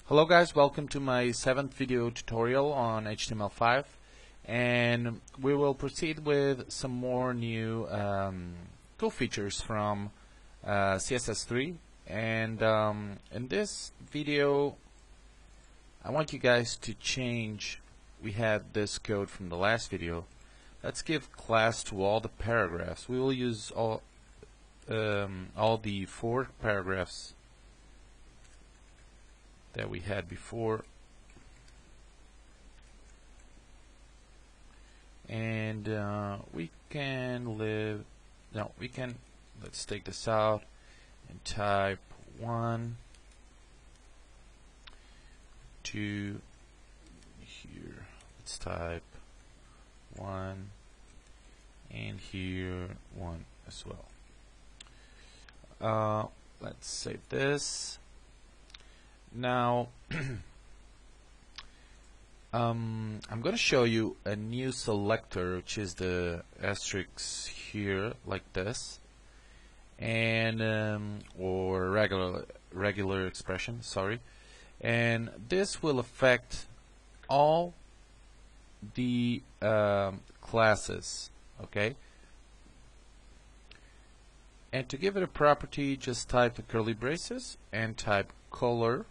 Hello guys, welcome to my 7th video tutorial on HTML5, and we will proceed with some more new tool features from CSS3. And in this video I want you guys to change. We had this code from the last video. Let's give class to all the paragraphs. We will use all the 4 paragraphs that we had before, and we can let's take this out and type 1, 2 here. Let's type 1 and here 1 as well. Let's save this. Now I'm going to show you a new selector, which is the asterisk here, like this, and or regular expression, sorry, and this will affect all the classes. Okay, and to give it a property, just type the curly braces and type color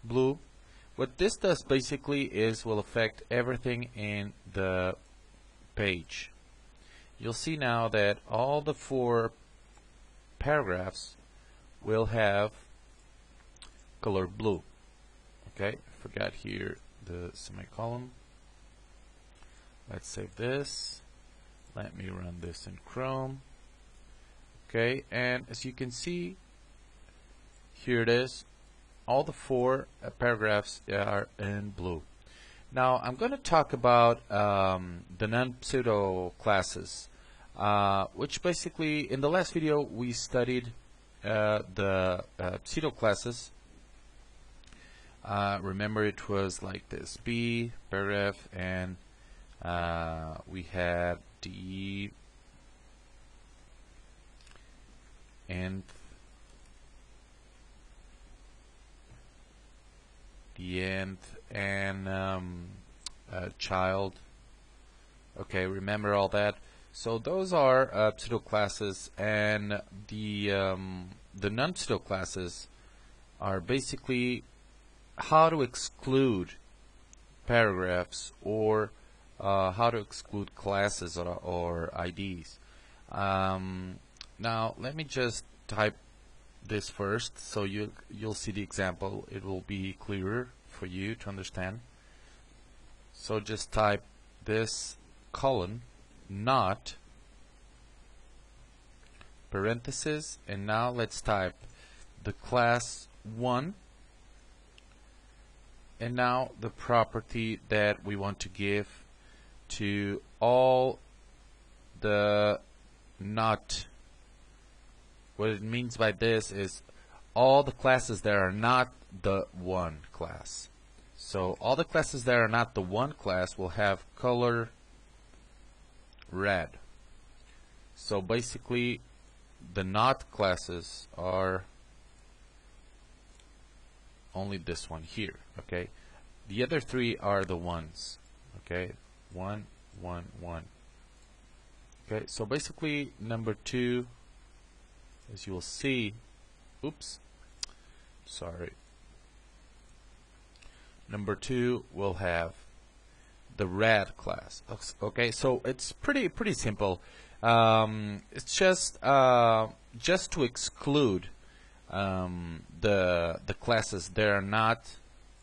blue. What this does basically is will affect everything in the page. You'll see now that all the 4 paragraphs will have color blue. Okay, I forgot here the semicolon. Let's save this. Let me run this in Chrome. Okay, and as you can see, here it is. All the 4 paragraphs are in blue. Now I'm going to talk about the non-pseudo classes, which basically in the last video we studied the pseudo classes. Remember, it was like this: B paragraph, and we had the nth, and child. Okay, remember all that. So those are pseudo classes, and the non-pseudo classes are basically how to exclude paragraphs, or how to exclude classes or IDs. Now let me just type this first, so you'll see the example. It will be clearer for you to understand. So just type this colon, not parenthesis, and now let's type the class 1, and now the property that we want to give to all the not. What it means by this is all the classes that are not the 1 class. So all the classes that are not the 1 class will have color red. So basically the not classes are only this one here. Okay, the other 3 are the ones. Okay, 1, 1, 1. Okay, so basically number 2, as you will see, number 2 will have the red class. Okay, so it's pretty simple. It's just to exclude the classes that are not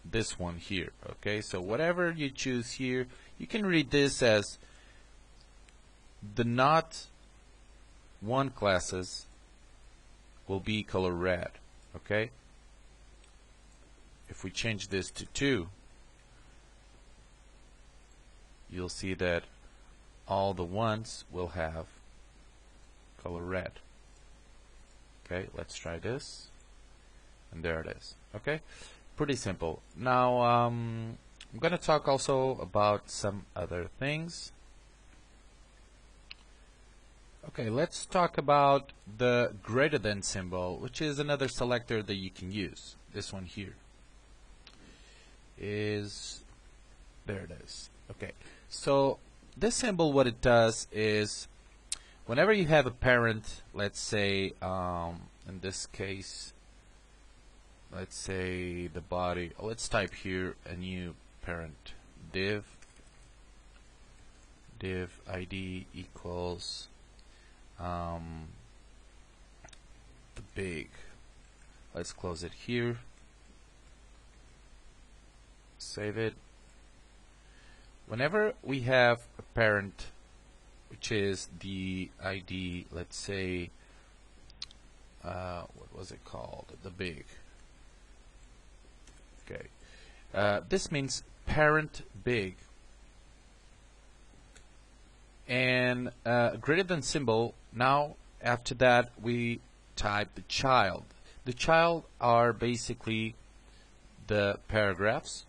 this one here. Okay, so whatever you choose here, you can read this as the not 1 classes will be color red. Okay, if we change this to 2, you'll see that all the ones will have color red. Okay, let's try this, and there it is. Okay, pretty simple. Now I'm going to talk also about some other things. Okay, let's talk about the greater than symbol, which is another selector that you can use. This one here. is, there it is. Okay, so this symbol, what it does is whenever you have a parent, let's say in this case, let's say the body, let's type here a new parent div id equals the big. Let's close it here, save it. Whenever we have a parent which is the ID, let's say what was it called, the big. Okay, this means parent big, and greater than symbol. Now after that we type the child. The child are basically the paragraphs.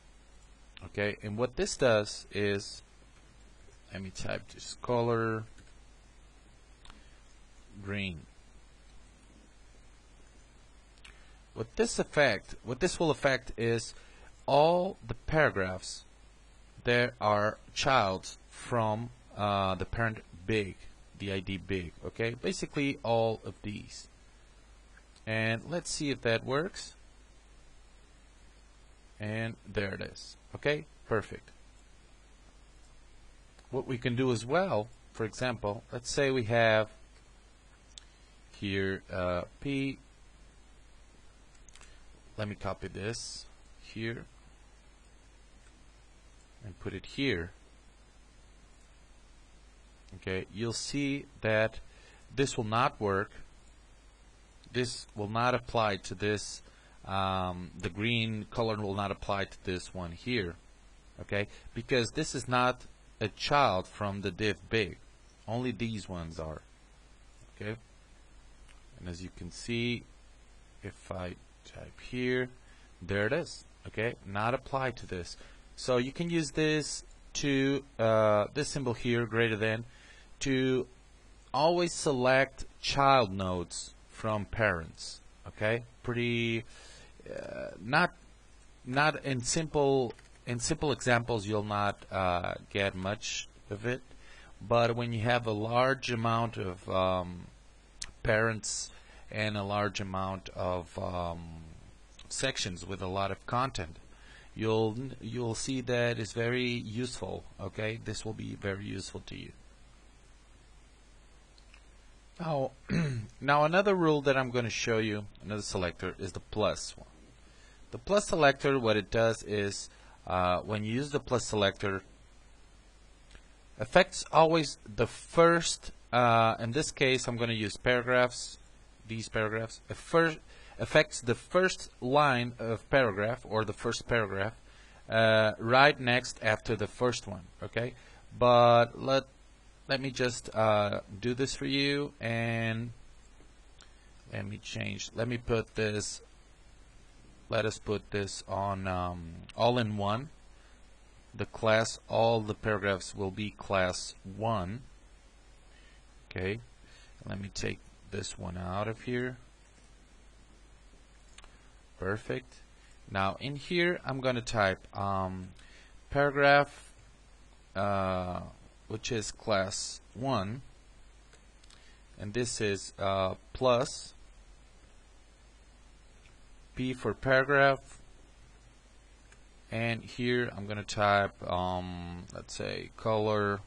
Okay, and what this does is, let me type this color green. What this will affect is all the paragraphs that are childs from the parent big, the ID big. Okay, basically all of these. And let's see if that works. And there it is. Okay, perfect. What we can do as well, for example, let's say we have here P. Let me copy this here and put it here. Okay, you'll see that this will not work. This will not apply to this. The green color will not apply to this one here. Okay, because this is not a child from the div big. Only these ones are. Okay, and as you can see, if I type here, there it is. Okay, not apply to this. So you can use this to this symbol here, greater than, to always select child nodes from parents. Okay, pretty not in simple examples you'll not get much of it, but when you have a large amount of parents and a large amount of sections with a lot of content, you'll see that it's very useful. Okay, this will be very useful to you. Now, now another rule that I'm going to show you, another selector, is the plus one. The plus selector, what it does is, when you use the plus selector, affects always the first, in this case I'm going to use paragraphs, these paragraphs, affects the first line of paragraph, or the first paragraph, right next after the first one. Okay, but let me just do this for you, and let me put this, let us put this on all in one. The class, all the paragraphs will be class 1. Okay, let me take this one out of here. Perfect. Now in here I'm going to type paragraph which is class 1, and this is plus P for paragraph, and here I'm going to type let's say color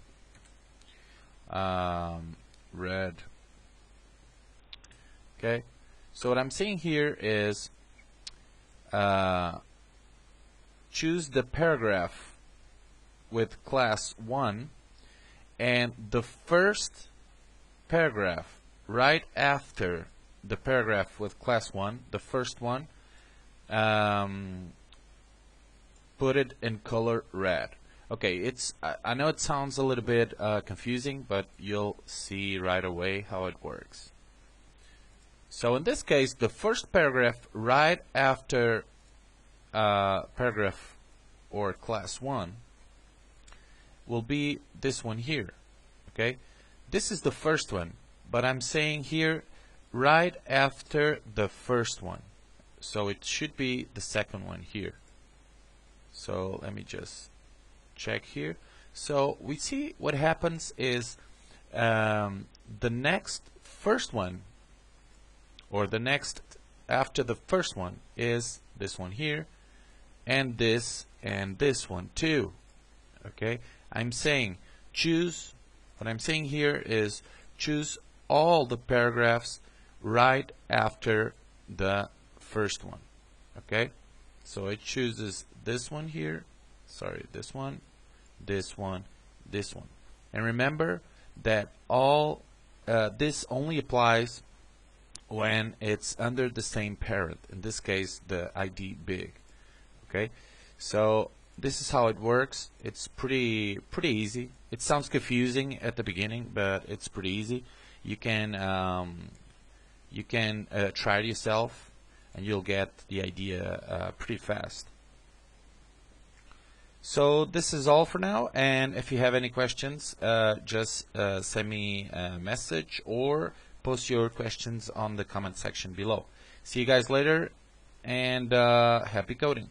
red. Okay, so what I'm saying here is choose the paragraph with class 1, and the first paragraph right after the paragraph with class 1, the first one, put it in color red. Okay, I know it sounds a little bit confusing, but you'll see right away how it works. So in this case, the first paragraph right after paragraph or class 1 will be this one here. Okay, this is the first one, but I'm saying here right after the first one, so it should be the second one here. So let me just check here. So we see what happens is the next first one, or the next after the first one, is this one here, and this one too. Okay, I'm saying choose, what I'm saying here is choose all the paragraphs right after the first one. Okay, so it chooses this one here, sorry, this one, this one, this one. And remember that all this only applies when it's under the same parent, in this case the ID big. Okay, so this is how it works. It's pretty easy. It sounds confusing at the beginning, but it's pretty easy. You can try it yourself, and you'll get the idea pretty fast. So this is all for now, and if you have any questions, just send me a message or post your questions on the comment section below. See you guys later, and happy coding.